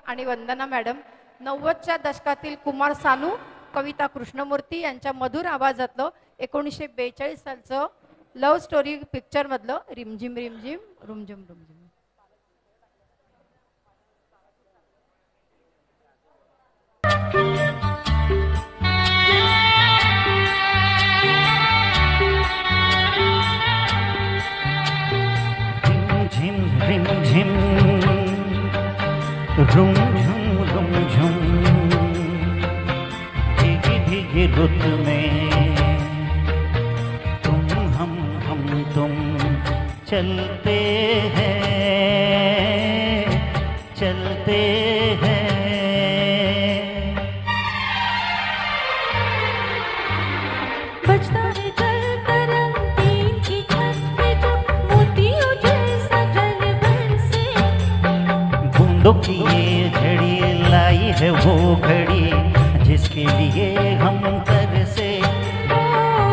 आणि वंदना मॅडम 90च्या दशकातील कुमार सानू, कविता कृष्णमूर्ती यांच्या मधुर आवाजातलं 1942 सालचं love story पिक्चरमधलं रिमझिम रिमझिम रुमझुम रुमझुम. झिम झिम रुम झुम रुम झुम भीगी भीगी रुत में तुम हम तुम चलते हैं चलते हैं. बजता है जल तरंग तीन की छत पे जो मोतियों जैसा जल बरसे. बूंदों की ये झड़ी लाई है वो घड़ी जिसके लिए हम तरसे.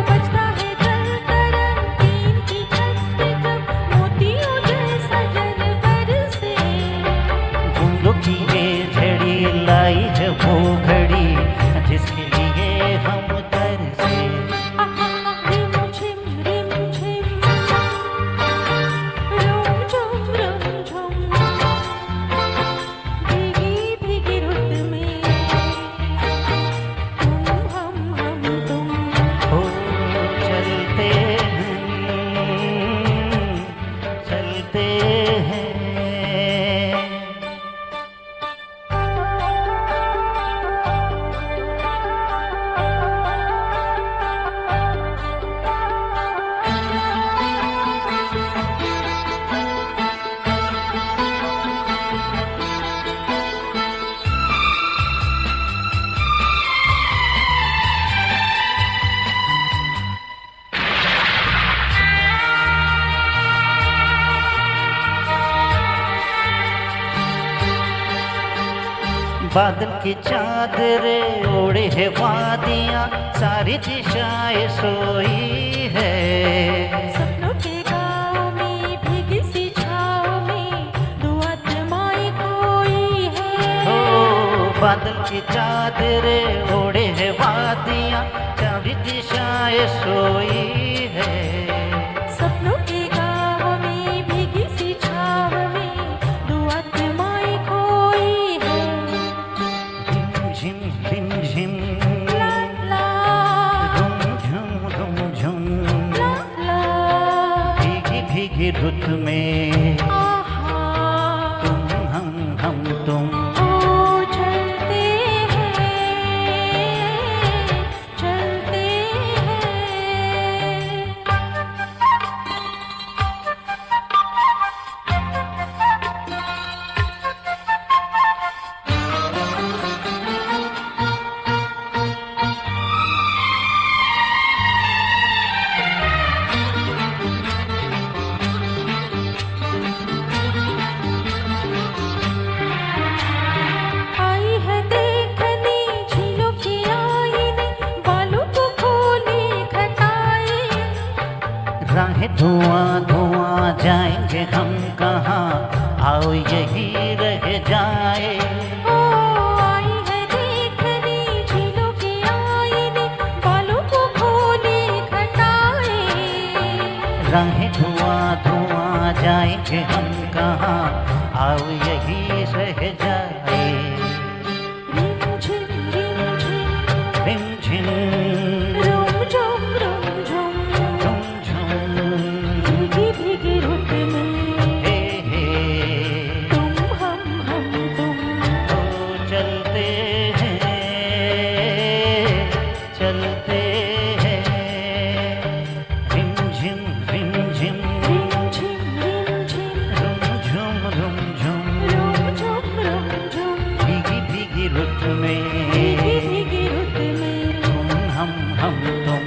बजता है जल तरंग तीन की छत पे जो मोतियों जैसा जल बरसे. बूंदों की ये झड़ी लाई है वो घड़ी जिसके लिए हम तरसे. रिमझिम रिमझिम रुमझुम रुमझुम भीगी भीगी रुत में तुम हम तुम. हो चलते हैं. बादल की चादरे ओढ़े है वादियाँ सारी दिशाएं सोई है. सपनों के गाँव में भीगी सी छाँव में दो आत्माएं खोई है. बादल की चादरे ओढ़े है वादियाँ सारी दिशाएं सोई है. सपनों के गाँव में भीगी सी छाँव में दो आत्माएं खोई है. झिम झिम झिम ला ला रुम झुम ला ला भीगी भीगी रुत में आहा तुम हम तुम. ओ चलते हैं चलते हैं. आई है देखने झीलों की आईने बालों को खोले घटाए. राहें धुआं धुआं जाएंगे हम कहाँ आओ यही रह जाए. ओ आई है देखने झीलों की आईने बालों को खोले घटाए. राहें धुआं धुआं जाएंगे हम कहाँ आओ यही रह जाए. रिमझिम रिमझिम रिमझिम रुमझुम रुमझुम झुम भीगी भीगी रुत में हे तुम हम तुम. तो चलते हैं चलते हैं. रिमझिम रिमझिम रिमझिम रिमझिम रुमझुम रुमझुम रुमझुम रुमझुम भीगी भीगी रुत में भीगी भीगी रुत में तुम हम तुम.